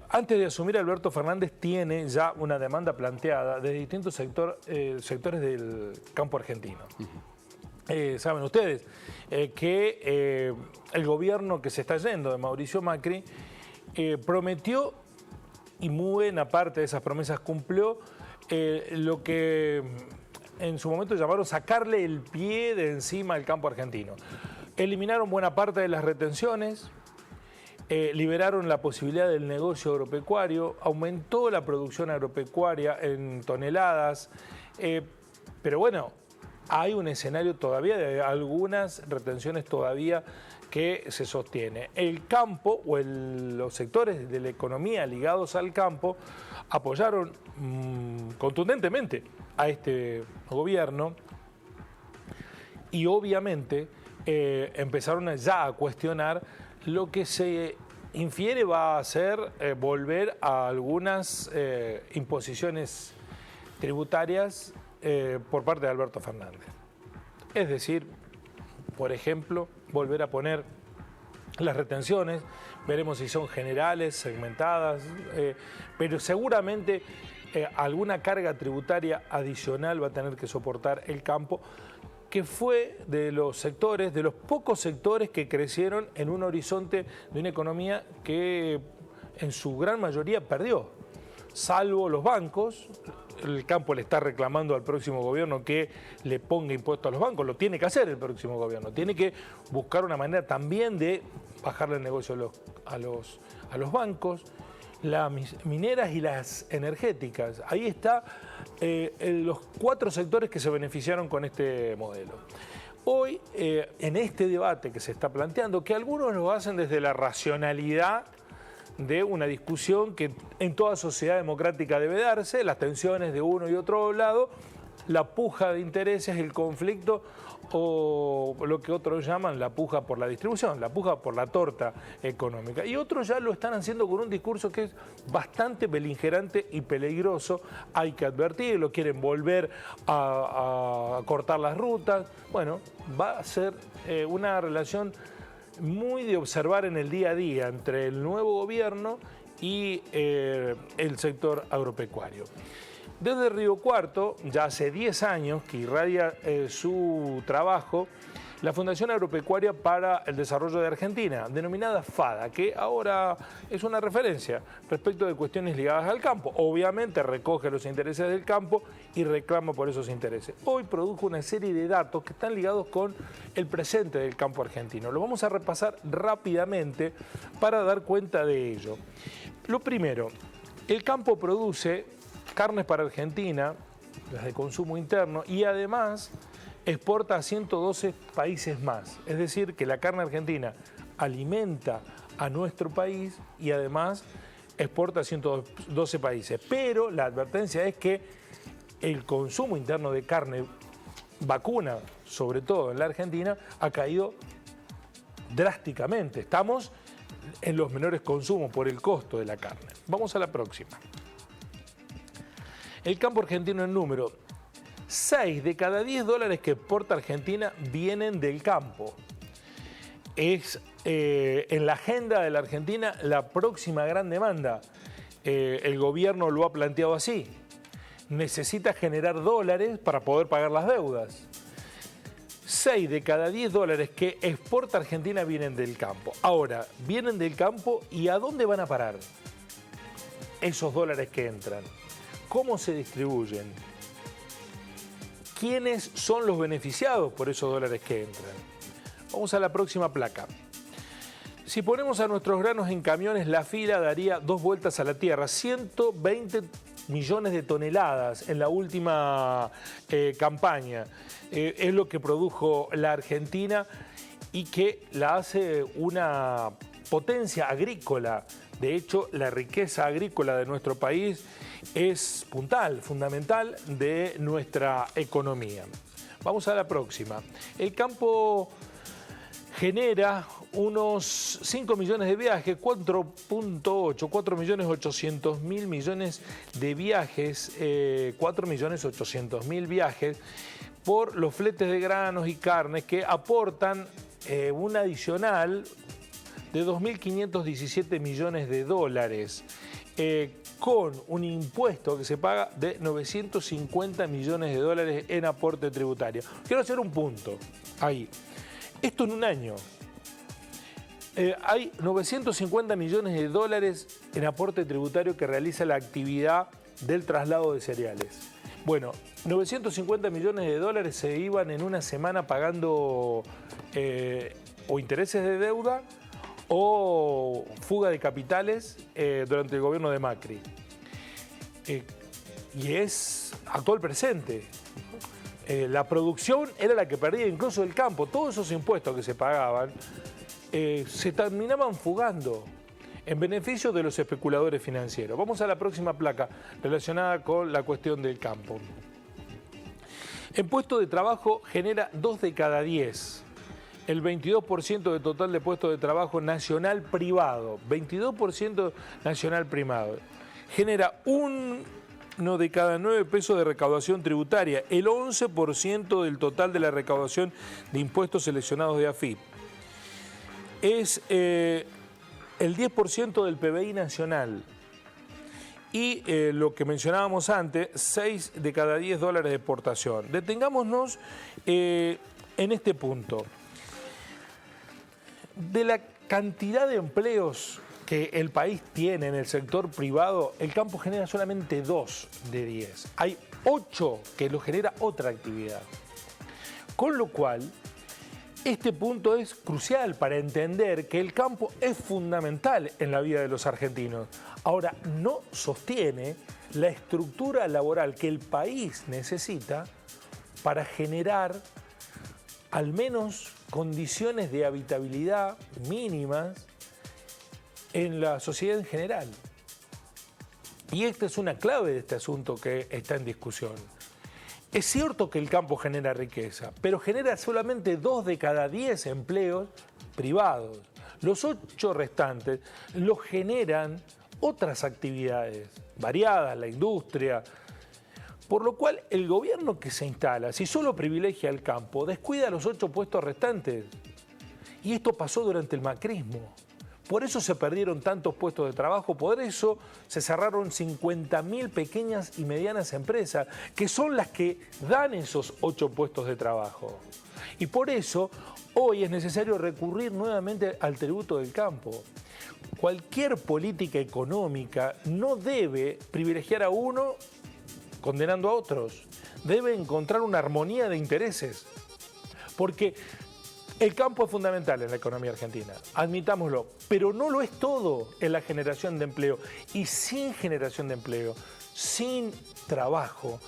Antes de asumir, Alberto Fernández tiene ya una demanda planteada de distintos sectores del campo argentino. Saben ustedes que el gobierno que se está yendo de Mauricio Macri prometió, y muy buena parte de esas promesas cumplió, lo que en su momento llamaron sacarle el pie de encima al campo argentino. Eliminaron buena parte de las retenciones, liberaron la posibilidad del negocio agropecuario, aumentó la producción agropecuaria en toneladas, pero bueno, hay un escenario todavía de algunas retenciones todavía que se sostiene. El campo o los sectores de la economía ligados al campo apoyaron contundentemente a este gobierno y obviamente empezaron ya a cuestionar lo que se infiere va a ser volver a algunas imposiciones tributarias por parte de Alberto Fernández. Es decir, por ejemplo, volver a poner las retenciones, veremos si son generales, segmentadas, pero seguramente alguna carga tributaria adicional va a tener que soportar el campo, que fue de los sectores, de los pocos sectores que crecieron en un horizonte de una economía que en su gran mayoría perdió, salvo los bancos. El campo le está reclamando al próximo gobierno que le ponga impuestos a los bancos, lo tiene que hacer el próximo gobierno, tiene que buscar una manera también de bajarle el negocio a los bancos, las mineras y las energéticas. Ahí está los 4 sectores que se beneficiaron con este modelo. Hoy, en este debate que se está planteando, que algunos lo hacen desde la racionalidad de una discusión que en toda sociedad democrática debe darse, las tensiones de uno y otro lado, la puja de intereses, el conflicto o lo que otros llaman la puja por la distribución, la puja por la torta económica. Y otros ya lo están haciendo con un discurso que es bastante beligerante y peligroso, hay que advertirlo, quieren volver a cortar las rutas. Bueno, va a ser una relación muy de observar en el día a día entre el nuevo gobierno y el sector agropecuario. Desde Río Cuarto, ya hace 10 años que irradia su trabajo la Fundación Agropecuaria para el Desarrollo de Argentina, denominada FADA, que ahora es una referencia respecto de cuestiones ligadas al campo. Obviamente recoge los intereses del campo y reclama por esos intereses. Hoy produjo una serie de datos que están ligados con el presente del campo argentino. Lo vamos a repasar rápidamente para dar cuenta de ello. Lo primero, el campo produce carnes para Argentina, las de consumo interno, y además exporta a 112 países más. Es decir, que la carne argentina alimenta a nuestro país y además exporta a 112 países. Pero la advertencia es que el consumo interno de carne vacuna, sobre todo en la Argentina, ha caído drásticamente. Estamos en los menores consumos por el costo de la carne. Vamos a la próxima. El campo argentino en número: 6 de cada 10 dólares que exporta Argentina vienen del campo. Es en la agenda de la Argentina la próxima gran demanda. El gobierno lo ha planteado así. Necesita generar dólares para poder pagar las deudas. 6 de cada 10 dólares que exporta Argentina vienen del campo. Ahora, vienen del campo, ¿y a dónde van a parar esos dólares que entran? ¿Cómo se distribuyen? ¿Quiénes son los beneficiados por esos dólares que entran? Vamos a la próxima placa. Si ponemos a nuestros granos en camiones, la fila daría 2 vueltas a la tierra, 120 millones de toneladas en la última campaña. Es lo que produjo la Argentina y que la hace una potencia agrícola. De hecho, la riqueza agrícola de nuestro país es puntal, fundamental de nuestra economía. Vamos a la próxima. El campo genera unos 5 millones de viajes, 4.800 millones de viajes, 4.800.000 viajes por los fletes de granos y carnes que aportan un adicional de 2.517 millones de dólares, con un impuesto que se paga de 950 millones de dólares en aporte tributario. Quiero hacer un punto ahí. Esto en un año. Hay 950 millones de dólares en aporte tributario que realiza la actividad del traslado de cereales. Bueno, 950 millones de dólares se iban en una semana pagando o intereses de deuda o fuga de capitales durante el gobierno de Macri. Y es actual presente. La producción era la que perdía incluso el campo. Todos esos impuestos que se pagaban se terminaban fugando en beneficio de los especuladores financieros. Vamos a la próxima placa relacionada con la cuestión del campo. El puesto de trabajo genera 2 de cada 10. El 22% del total de puestos de trabajo nacional privado. 22% nacional privado. Genera 1 de cada 9 pesos de recaudación tributaria. El 11% del total de la recaudación de impuestos seleccionados de AFIP. Es el 10% del PBI nacional. Y lo que mencionábamos antes, 6 de cada 10 dólares de exportación. Detengámonos en este punto. De la cantidad de empleos que el país tiene en el sector privado, el campo genera solamente 2 de 10. Hay 8 que lo genera otra actividad. Con lo cual, este punto es crucial para entender que el campo es fundamental en la vida de los argentinos. Ahora, no sostiene la estructura laboral que el país necesita para generar al menos condiciones de habitabilidad mínimas en la sociedad en general. Y esta es una clave de este asunto que está en discusión. Es cierto que el campo genera riqueza, pero genera solamente 2 de cada 10 empleos privados. Los 8 restantes los generan otras actividades variadas, la industria. Por lo cual, el gobierno que se instala, si solo privilegia el campo, descuida los 8 puestos restantes. Y esto pasó durante el macrismo. Por eso se perdieron tantos puestos de trabajo, por eso se cerraron 50.000 pequeñas y medianas empresas, que son las que dan esos 8 puestos de trabajo. Y por eso hoy es necesario recurrir nuevamente al tributo del campo. Cualquier política económica no debe privilegiar a uno condenando a otros. Debe encontrar una armonía de intereses. Porque el campo es fundamental en la economía argentina, admitámoslo, pero no lo es todo en la generación de empleo. Y sin generación de empleo, sin trabajo,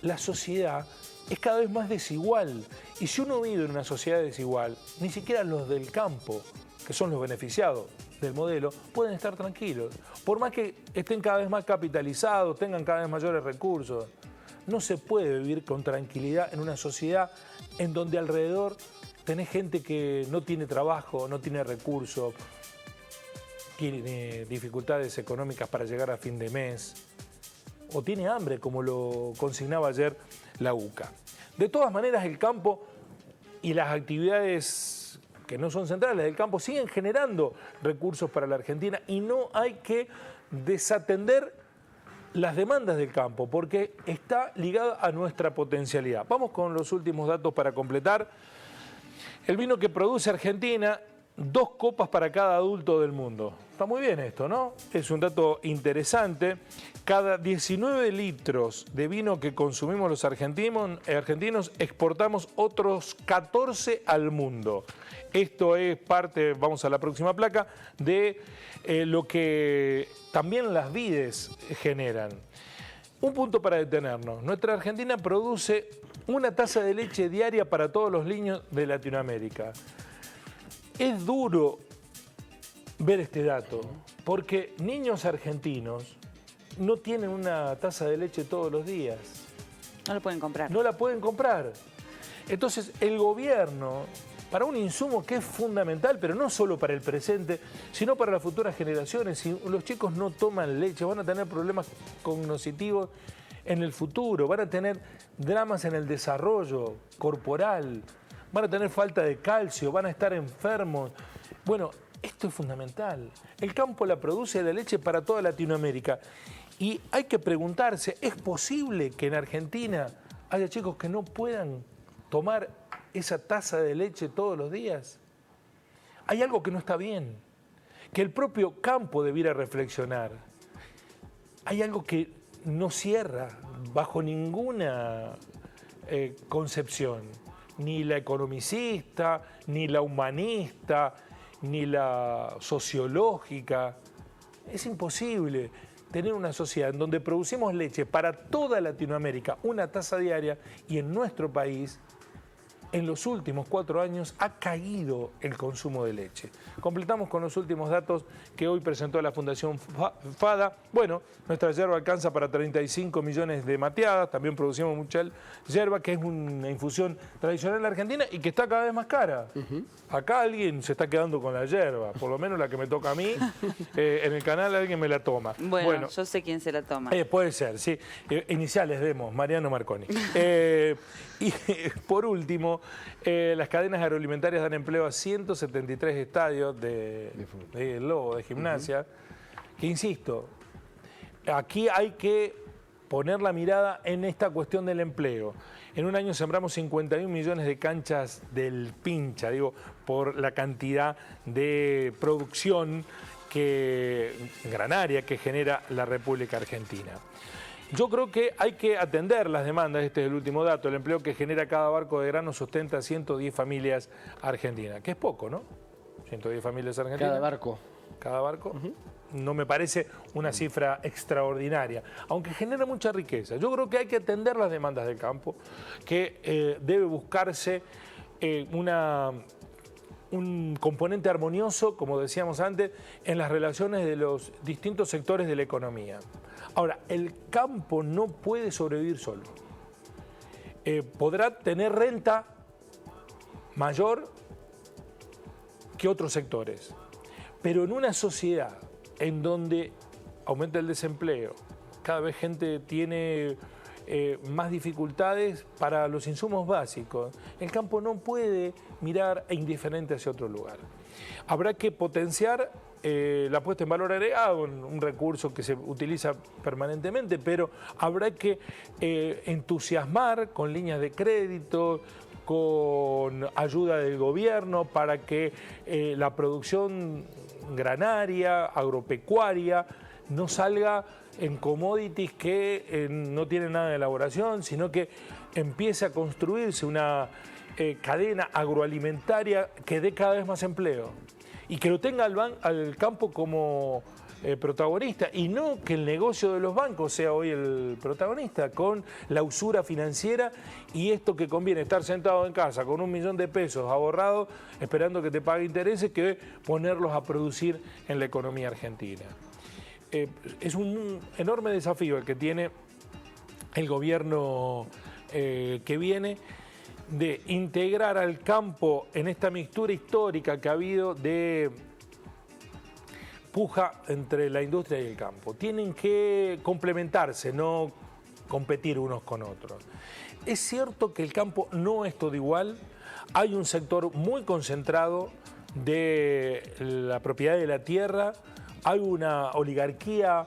la sociedad es cada vez más desigual. Y si uno vive en una sociedad desigual, ni siquiera los del campo, que son los beneficiados del modelo, pueden estar tranquilos. Por más que estén cada vez más capitalizados, tengan cada vez mayores recursos, no se puede vivir con tranquilidad en una sociedad en donde alrededor tenés gente que no tiene trabajo, no tiene recursos, tiene dificultades económicas para llegar a fin de mes, o tiene hambre, como lo consignaba ayer la UCA. De todas maneras, el campo y las actividades que no son centrales del campo siguen generando recursos para la Argentina y no hay que desatender las demandas del campo porque está ligada a nuestra potencialidad. Vamos con los últimos datos para completar. El vino que produce Argentina, 2 copas para cada adulto del mundo. Está muy bien esto, ¿no? Es un dato interesante. Cada 19 litros de vino que consumimos los argentinos exportamos otros 14 al mundo. Esto es parte, vamos a la próxima placa, de lo que también las vides generan. Un punto para detenernos. Nuestra Argentina produce 1 taza de leche diaria para todos los niños de Latinoamérica. Es duro ver este dato, porque niños argentinos no tienen 1 taza de leche todos los días. No lo pueden comprar. No la pueden comprar. Entonces, el gobierno, para un insumo que es fundamental, pero no solo para el presente, sino para las futuras generaciones, si los chicos no toman leche, van a tener problemas cognitivos en el futuro, van a tener dramas en el desarrollo corporal, van a tener falta de calcio, van a estar enfermos. Bueno, Esto es fundamental. El campo la produce la leche para toda Latinoamérica. Y hay que preguntarse, ¿es posible que en Argentina haya chicos que no puedan tomar esa taza de leche todos los días? Hay algo que no está bien, que el propio campo debiera reflexionar. Hay algo que no cierra bajo ninguna concepción, ni la economicista, ni la humanista, ni la sociológica. Es imposible tener una sociedad en donde producimos leche para toda Latinoamérica, una taza diaria, y en nuestro país, en los últimos 4 años, ha caído el consumo de leche. Completamos con los últimos datos que hoy presentó la Fundación FADA. Bueno, nuestra yerba alcanza para 35 millones de mateadas. También producimos mucha yerba, que es una infusión tradicional en la Argentina y que está cada vez más cara. Acá alguien se está quedando con la yerba, por lo menos la que me toca a mí. En el canal alguien me la toma. Bueno, yo sé quién se la toma. Puede ser, sí. Iniciales demos, Mariano Marconi. Y por último, las cadenas agroalimentarias dan empleo a 173 estadios de Lobo, de gimnasia, que insisto, aquí hay que poner la mirada en esta cuestión del empleo. En un año sembramos 51 millones de canchas del pincha, digo, por la cantidad de producción granaria que genera la República Argentina. Yo creo que hay que atender las demandas, este es el último dato, el empleo que genera cada barco de grano sustenta a 110 familias argentinas, que es poco, ¿no? 110 familias argentinas. Cada barco. Cada barco. No me parece una cifra extraordinaria, aunque genera mucha riqueza. Yo creo que hay que atender las demandas del campo, que debe buscarse un componente armonioso, como decíamos antes, en las relaciones de los distintos sectores de la economía. Ahora, el campo no puede sobrevivir solo. Podrá tener renta mayor que otros sectores, pero en una sociedad en donde aumenta el desempleo, cada vez gente tiene más dificultades para los insumos básicos, el campo no puede mirar indiferente hacia otro lugar. Habrá que potenciar la puesta en valor agregado, un recurso que se utiliza permanentemente, pero habrá que entusiasmar con líneas de crédito, con ayuda del gobierno para que la producción granaria, agropecuaria, no salga en commodities que no tienen nada de elaboración, sino que empiece a construirse una cadena agroalimentaria que dé cada vez más empleo y que lo tenga al campo como protagonista, y no que el negocio de los bancos sea hoy el protagonista, con la usura financiera y esto que conviene estar sentado en casa con $1 millón de pesos ahorrados esperando que te pague intereses, que ponerlos a producir en la economía argentina. Es un enorme desafío el que tiene el gobierno que viene, de integrar al campo en esta mixtura histórica que ha habido de puja entre la industria y el campo. Tienen que complementarse, no competir unos con otros. Es cierto que el campo no es todo igual, hay un sector muy concentrado de la propiedad de la tierra, hay una oligarquía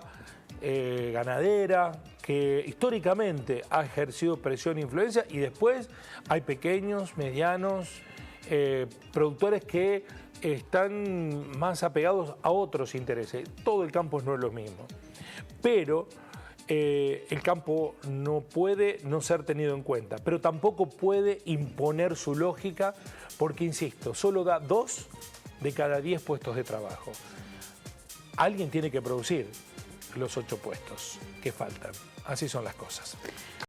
ganadera que históricamente ha ejercido presión e influencia, y después hay pequeños, medianos, productores que están más apegados a otros intereses. Todo el campo no es lo mismo, pero el campo no puede no ser tenido en cuenta, pero tampoco puede imponer su lógica, porque, insisto, solo da 2 de cada 10 puestos de trabajo. Alguien tiene que producir los 8 puestos que faltan. Así son las cosas.